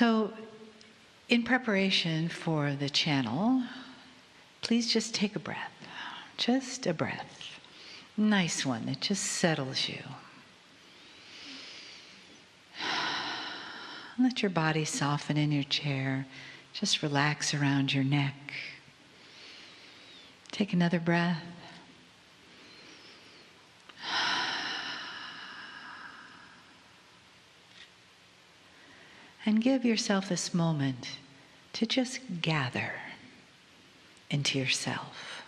So, in preparation for the channel, please just take a breath. Just a breath. Nice one that just settles you. Let your body soften in your chair. Just relax around your neck. Take another breath. And give yourself this moment to just gather into yourself.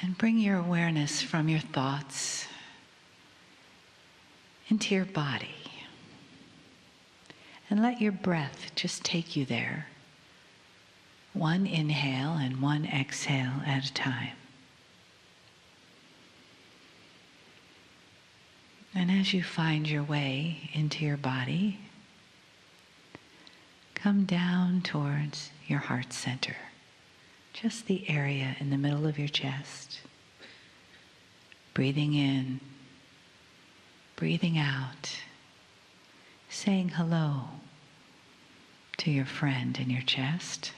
And bring your awareness from your thoughts into your body. And let your breath just take you there. One inhale and one exhale at a time. And as you find your way into your body, come down towards your heart center, just the area in the middle of your chest. Breathing in, breathing out, saying hello to your friend in your chest.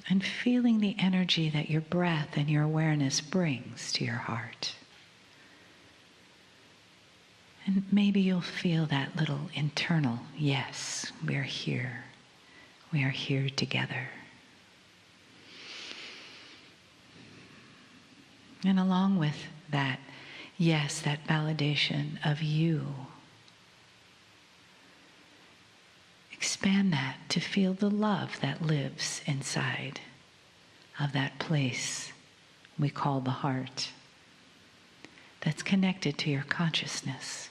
And feeling the energy that your breath and your awareness brings to your heart. And maybe you'll feel that little internal, yes, we're here. We are here together. And along with that, yes, that validation of you, expand that to feel the love that lives inside of that place we call the heart, that's connected to your consciousness,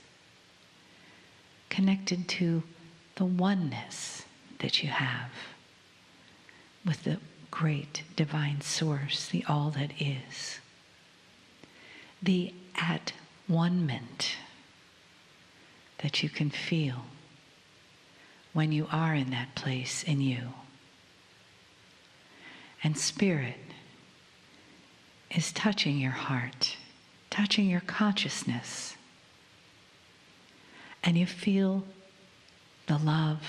connected to the oneness that you have with the great divine source, the all that is, the at-one-ment that you can feel when you are in that place in you. And Spirit is touching your heart, touching your consciousness. And you feel the love,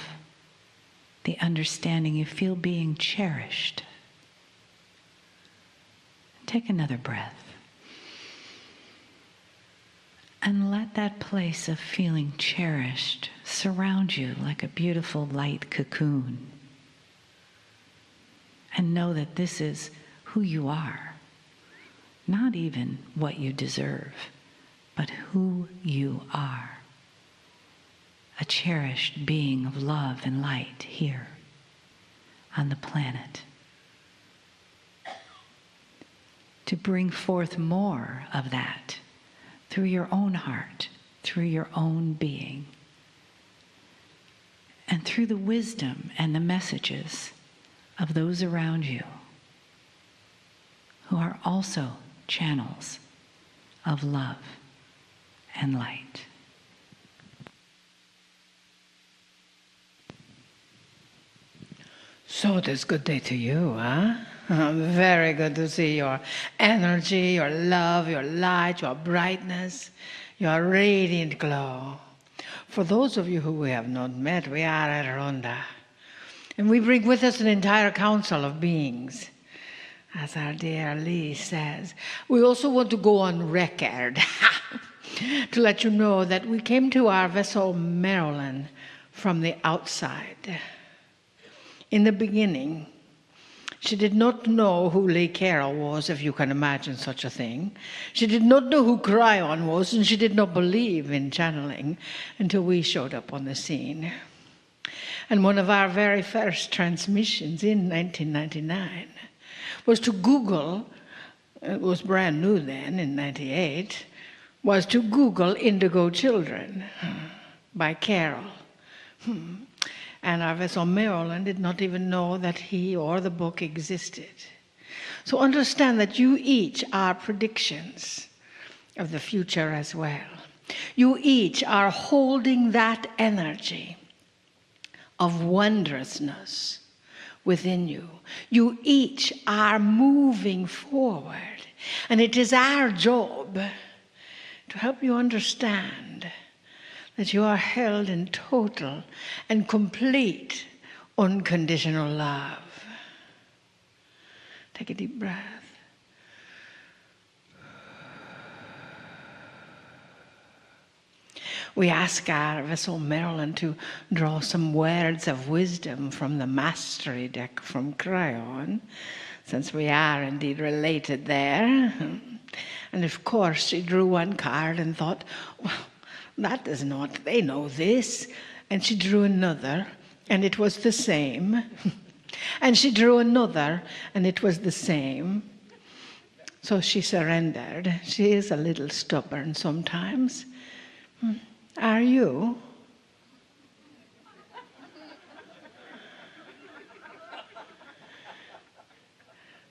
the understanding, you feel being cherished. Take another breath. And let that place of feeling cherished surround you like a beautiful light cocoon. And know that this is who you are. Not even what you deserve, but who you are. A cherished being of love and light here on the planet. To bring forth more of that through your own heart, through your own being, and through the wisdom and the messages of those around you who are also channels of love and light. So it is good day to you, huh? Very good to see your energy, your love, your light, your brightness, your radiant glow. For those of you who we have not met, we are at Ronda. And we bring with us an entire council of beings. As our dear Lee says, we also want to go on record to let you know that we came to our vessel Maryland from the outside. In the beginning, she did not know who Lee Carroll was, if you can imagine such a thing. She did not know who Kryon was, and she did not believe in channeling until we showed up on the scene. And one of our very first transmissions in 1999 was to Google, it was brand new then in 98, was to Google Indigo Children by Carroll. And our vessel Maryland did not even know that he or the book existed. So understand that you each are predictions of the future as well. You each are holding that energy of wondrousness within you. You each are moving forward. And it is our job to help you understand that you are held in total and complete unconditional love. Take a deep breath. We ask our vessel Marilyn to draw some words of wisdom from the Mastery deck from Kryon, since we are indeed related there. And of course she drew one card and thought, well, that is not, they know this. And she drew another, and it was the same. And she drew another, and it was the same. So she surrendered. She is a little stubborn sometimes. Are you?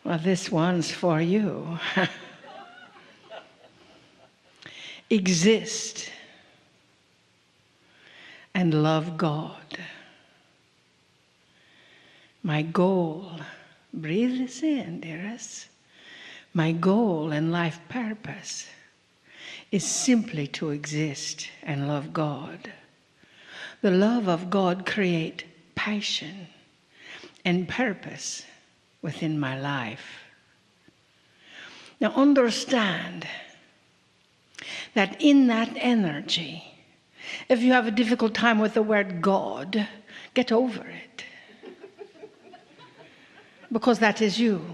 Well, this one's for you. Exist and love God. My goal, breathe this in, dearest. My goal and life purpose is simply to exist and love God. The love of God creates passion and purpose within my life. Now understand that in that energy, if you have a difficult time with the word God, get over it. Because that is you.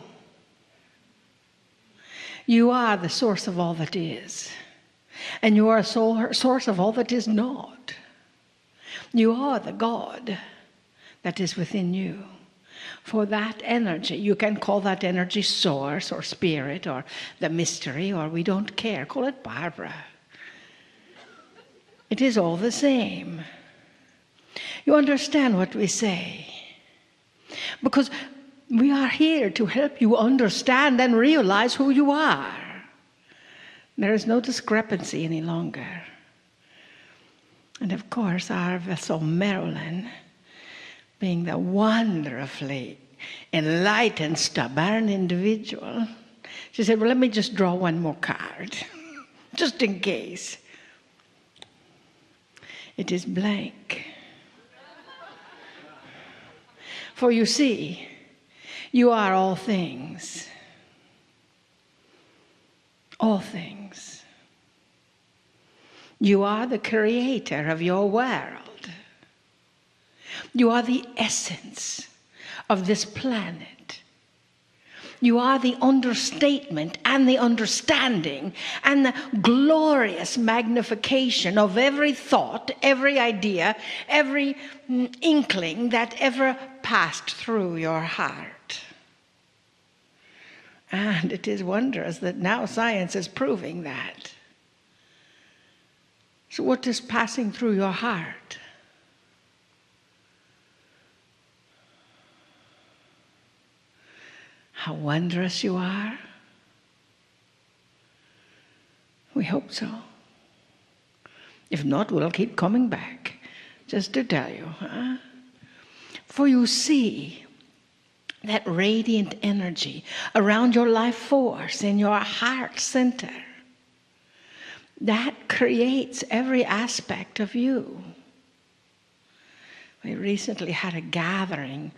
You are the source of all that is. And you are a source of all that is not. You are the God that is within you. For that energy, you can call that energy source or spirit or the mystery, or we don't care. Call it Barbara. It is all the same. You understand what we say? Because we are here to help you understand and realize who you are. There is no discrepancy any longer. And of course, our vessel Marilyn, being the wonderfully enlightened, stubborn individual, she said, well, let me just draw one more card, just in case. It is blank. For you see, you are all things. All things. You are the creator of your world. You are the essence of this planet. You are the understatement and the understanding and the glorious magnification of every thought, every idea, every inkling that ever passed through your heart. And it is wondrous that now science is proving that. So what is passing through your heart? How wondrous you are. We hope so. If not, we'll keep coming back, just to tell you. Huh? For you see that radiant energy around your life force in your heart center. That creates every aspect of you. We recently had a gathering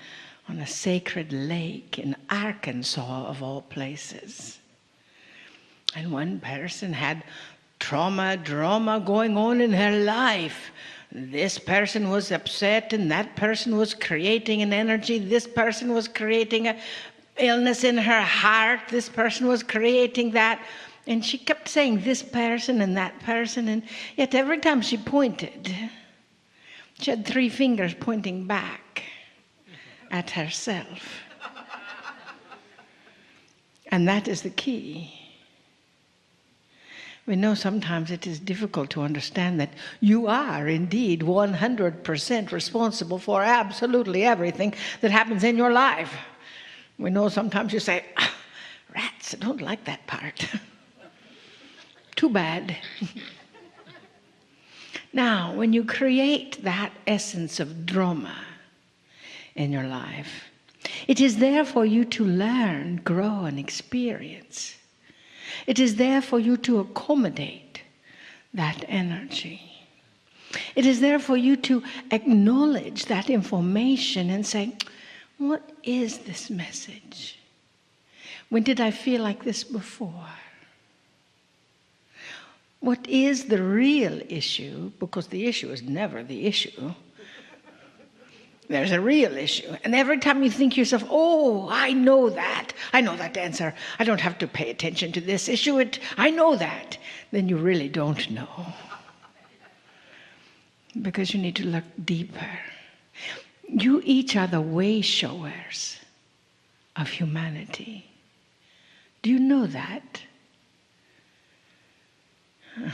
on a sacred lake in Arkansas, of all places. And one person had drama going on in her life. This person was upset, and that person was creating an energy. This person was creating an illness in her heart. This person was creating that. And she kept saying this person and that person. And yet every time she pointed, she had 3 fingers pointing back at herself. And that is the key. We know sometimes it is difficult to understand that you are indeed 100% responsible for absolutely everything that happens in your life. We know sometimes you say, rats, I don't like that part. Too bad. Now, when you create that essence of drama in your life, it is there for you to learn, grow, and experience. It is there for you to accommodate that energy. It is there for you to acknowledge that information and say, what is this message? When did I feel like this before? What is the real issue? Because the issue is never the issue. There's a real issue. And every time you think to yourself, oh, I know that answer. I don't have to pay attention to this issue. I know that. Then you really don't know. Because you need to look deeper. You each are the way-showers of humanity. Do you know that?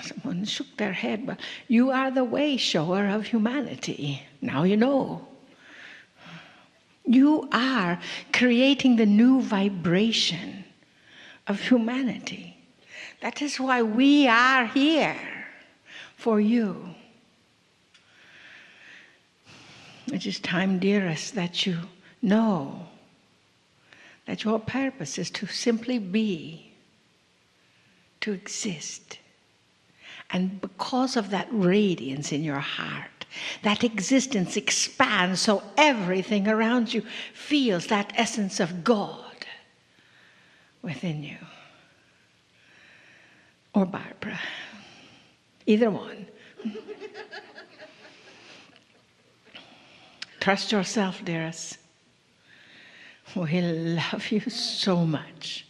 Someone shook their head, but you are the way-shower of humanity. Now you know. You are creating the new vibration of humanity. That is why we are here for you. It is time, dearest, that you know that your purpose is to simply be, to exist. And because of that radiance in your heart, that existence expands so everything around you feels that essence of God within you. Or Barbara. Either one. Trust yourself, dearest. We love you so much.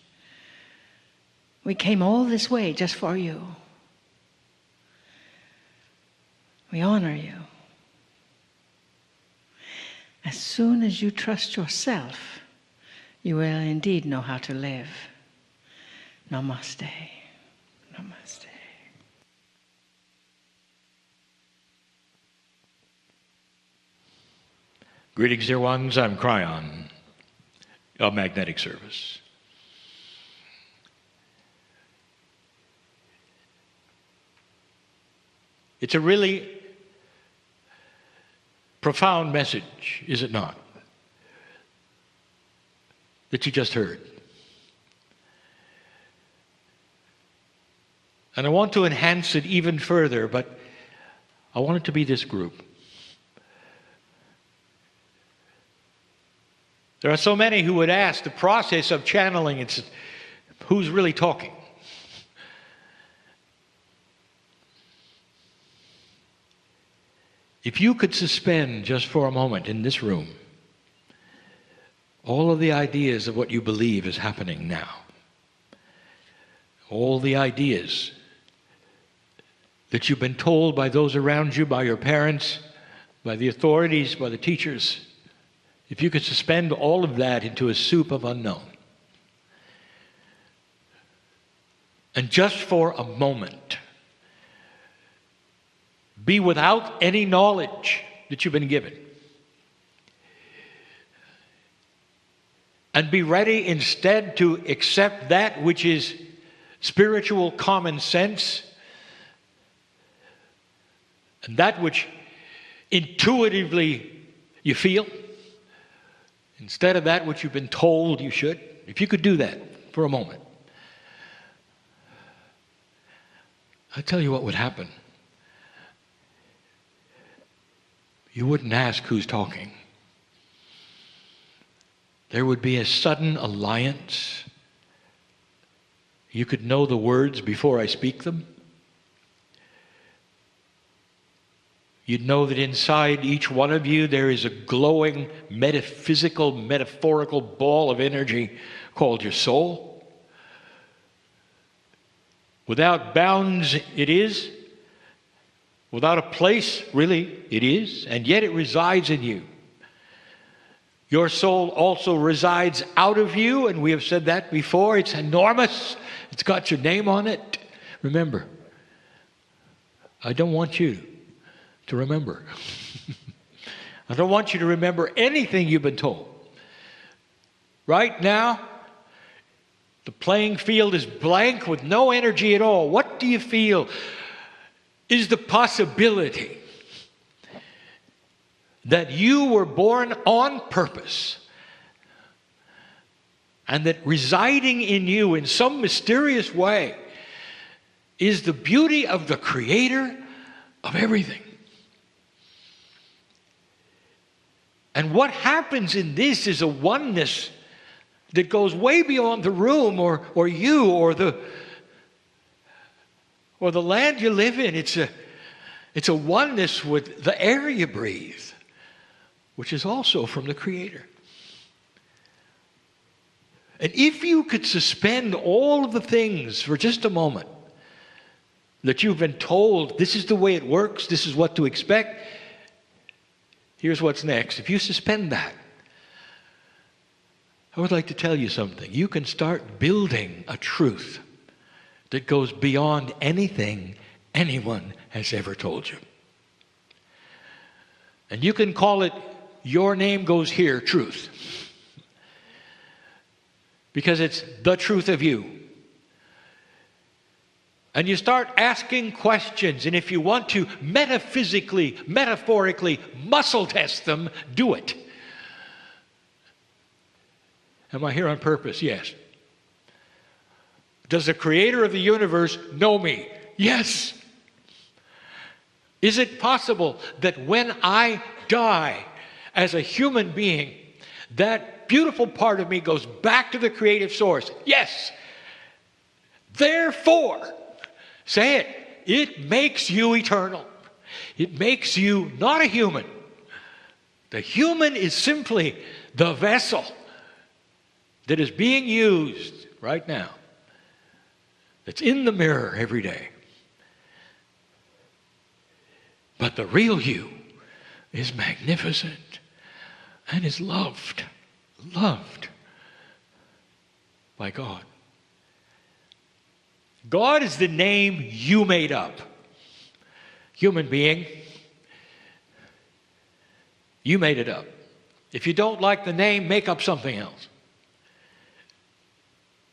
We came all this way just for you. We honor you. As soon as you trust yourself, you will indeed know how to live. Namaste. Namaste. Greetings, dear ones. I'm Kryon of Magnetic Service. It's a really profound message, is it not, that you just heard. And I want to enhance it even further, but I want it to be this group. There are so many who would ask the process of channeling, it's who's really talking? If you could suspend just for a moment in this room all of the ideas of what you believe is happening now, all the ideas that you've been told by those around you, by your parents, by the authorities, by the teachers, if you could suspend all of that into a soup of unknown, and just for a moment be without any knowledge that you've been given, and be ready instead to accept that which is spiritual common sense, and that which intuitively you feel, instead of that which you've been told you should. If you could do that for a moment, I tell you what would happen. You wouldn't ask who's talking. There would be a sudden alliance. You could know the words before I speak them. You'd know that inside each one of you there is a glowing, metaphysical, metaphorical ball of energy called your soul. Without bounds it is. Without a place, really, it is, and yet it resides in you. Your soul also resides out of you, and we have said that before. It's enormous. It's got your name on it. Remember, I don't want you to remember. I don't want you to remember anything you've been told. Right now, the playing field is blank with no energy at all. What do you feel is the possibility that you were born on purpose, and that residing in you in some mysterious way is the beauty of the Creator of everything. And what happens in this is a oneness that goes way beyond the room or you or the land you live in. It's a oneness with the air you breathe, which is also from the Creator. And if you could suspend all of the things for just a moment that you've been told, this is the way it works, this is what to expect, here's what's next. If you suspend that, I would like to tell you something. You can start building a truth that goes beyond anything anyone has ever told you. And you can call it, your name goes here, truth. Because it's the truth of you. And you start asking questions, and if you want to metaphysically, metaphorically muscle test them, do it. Am I here on purpose? Yes. Does the Creator of the universe know me? Yes. Is it possible that when I die as a human being, that beautiful part of me goes back to the creative source? Yes. Therefore, say it, it makes you eternal. It makes you not a human. The human is simply the vessel that is being used right now, that's in the mirror every day. But the real you is magnificent and is loved by God. God is the name you made up. Human being, you made it up. If you don't like the name, make up something else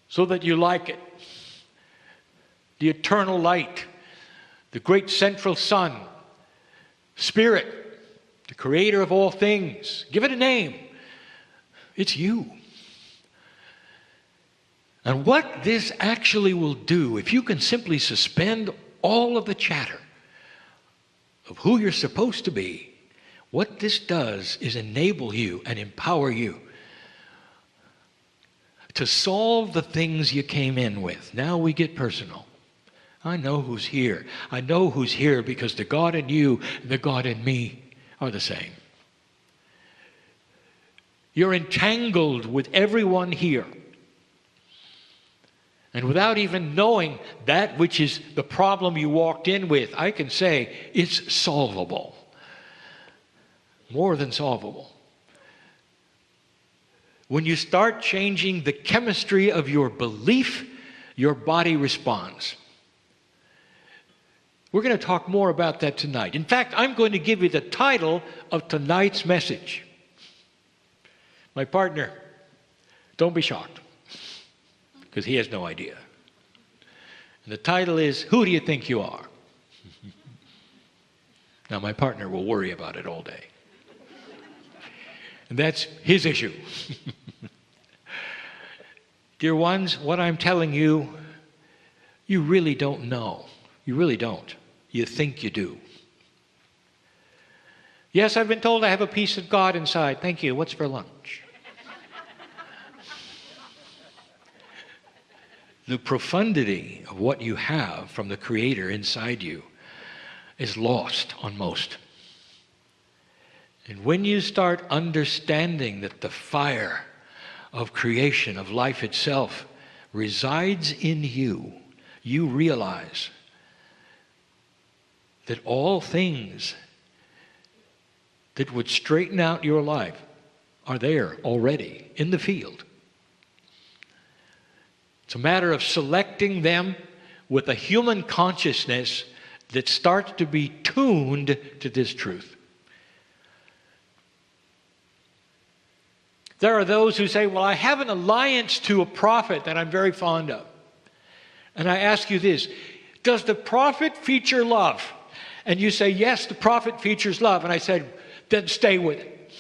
so that you like it. The eternal light, the great central sun, Spirit, the Creator of all things. Give it a name. It's you. And what this actually will do, if you can simply suspend all of the chatter of who you're supposed to be, what this does is enable you and empower you to solve the things you came in with. Now we get personal. I know who's here. I know who's here because the God in you and the God in me are the same. You're entangled with everyone here. And without even knowing that which is the problem you walked in with, I can say it's solvable. More than solvable. When you start changing the chemistry of your belief, your body responds. We're going to talk more about that tonight. In fact, I'm going to give you the title of tonight's message. My partner, don't be shocked, because he has no idea. And the title is, Who Do You Think You Are? Now, my partner will worry about it all day. And that's his issue. Dear ones, what I'm telling you, you really don't know. You really don't. You think you do. Yes, I've been told I have a piece of God inside. Thank you. What's for lunch? The profundity of what you have from the Creator inside you is lost on most. And when you start understanding that the fire of creation, of life itself, resides in you, you realize that all things that would straighten out your life are there already in the field. It's a matter of selecting them with a human consciousness that starts to be tuned to this truth. There are those who say, well, I have an alliance to a prophet that I'm very fond of. And I ask you this, does the prophet feature love? And you say, yes, the prophet features love. And I said, then stay with it.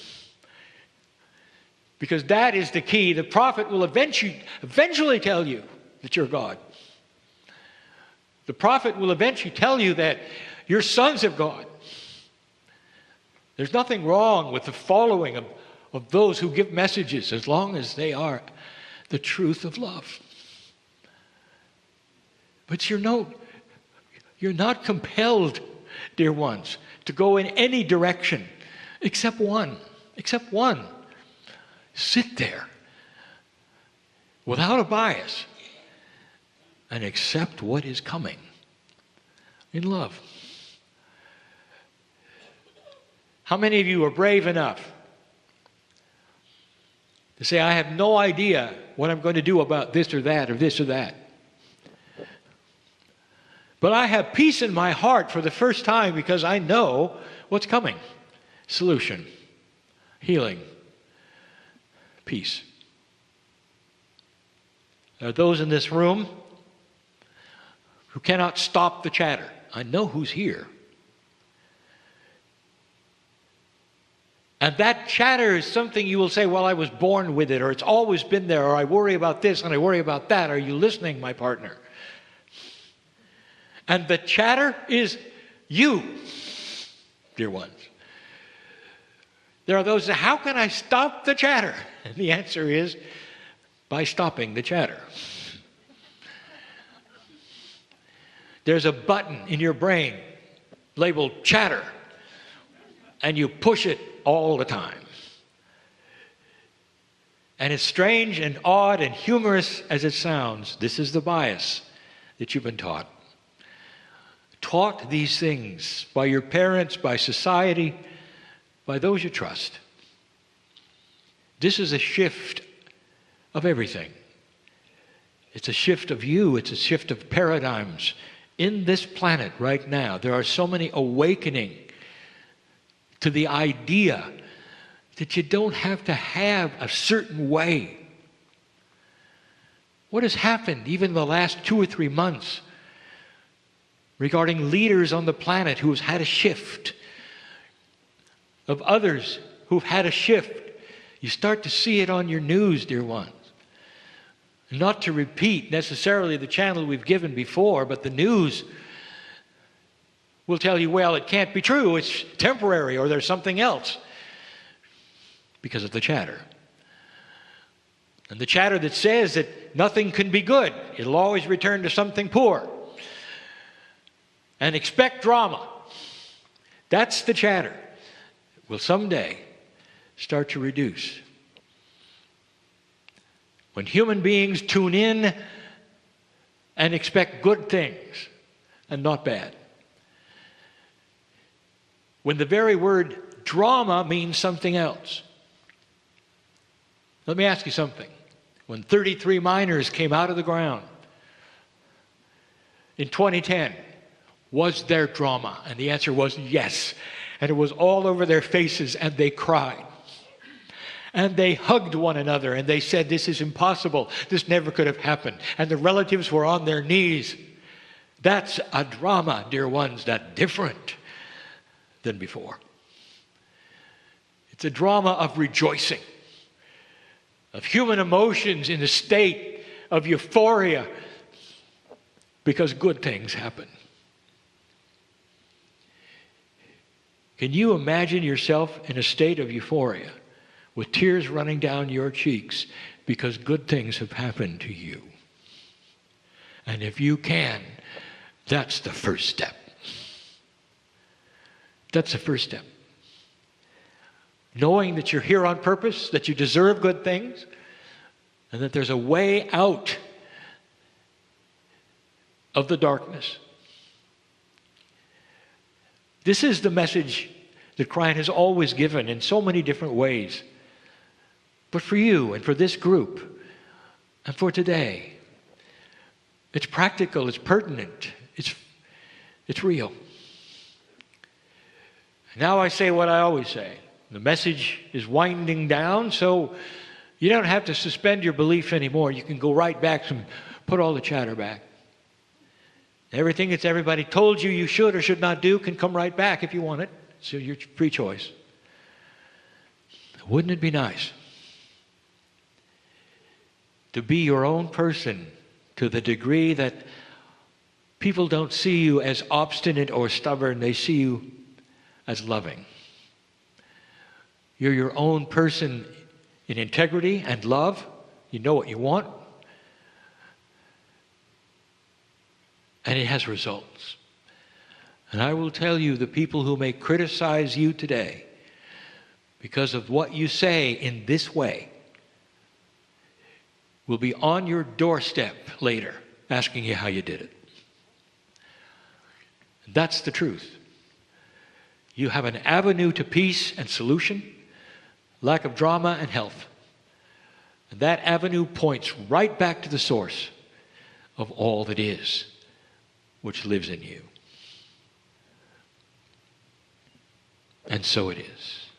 Because that is the key. The prophet will eventually tell you that you're God. The prophet will eventually tell you that your sons have gone. There's nothing wrong with the following of those who give messages as long as they are the truth of love. But you're not compelled, dear ones, to go in any direction except one. Except one. Sit there without a bias and accept what is coming in love. How many of you are brave enough to say, I have no idea what I'm going to do about this or that or this or that? But I have peace in my heart for the first time because I know what's coming. Solution, healing, peace. There are those in this room who cannot stop the chatter. I know who's here. And that chatter is something you will say, well, I was born with it, or it's always been there, or I worry about this and I worry about that. Are you listening, my partner? And the chatter is you, dear ones. There are those that, how can I stop the chatter? And the answer is by stopping the chatter. There's a button in your brain labeled chatter, and you push it all the time. And it's strange and odd and humorous as it sounds. This is the bias that you've been taught. Taught these things by your parents, by society, by those you trust. This is a shift of everything. It's a shift of you. It's a shift of paradigms. In this planet right now, there are so many awakening to the idea that you don't have to have a certain way. What has happened even the last 2 or 3 months regarding leaders on the planet who have had a shift, of others who've had a shift? You start to see it on your news, dear ones. Not to repeat necessarily the channel we've given before, but the news will tell you, well, it can't be true, it's temporary, or there's something else, because of the chatter. And the chatter that says that nothing can be good, it'll always return to something poor. And expect drama. That's the chatter. Will someday start to reduce. When human beings tune in and expect good things and not bad. When the very word drama means something else. Let me ask you something. When 33 miners came out of the ground in 2010, was there drama? And the answer was yes. And it was all over their faces, and they cried. And they hugged one another, and they said, this is impossible. This never could have happened. And the relatives were on their knees. That's a drama, dear ones, that's different than before. It's a drama of rejoicing, of human emotions in a state of euphoria because good things happen. Can you imagine yourself in a state of euphoria with tears running down your cheeks because good things have happened to you? And if you can, that's the first step. That's the first step. Knowing that you're here on purpose, that you deserve good things, and that there's a way out of the darkness. This is the message that Kryon has always given in so many different ways. But for you and for this group and for today, it's practical, it's pertinent, it's real. Now I say what I always say. The message is winding down, so you don't have to suspend your belief anymore. You can go right back and put all the chatter back. Everything that's everybody told you should or should not do can come right back if you want it. So your free choice. Wouldn't it be nice to be your own person to the degree that People don't see you as obstinate or stubborn. They see you as loving. You're your own person in integrity and love. You know what you want. And it has results. And I will tell you, the people who may criticize you today because of what you say in this way will be on your doorstep later asking you how you did it. That's the truth. You have an avenue to peace and solution, lack of drama and health. And that avenue points right back to the source of all that is, which lives in you. And so it is.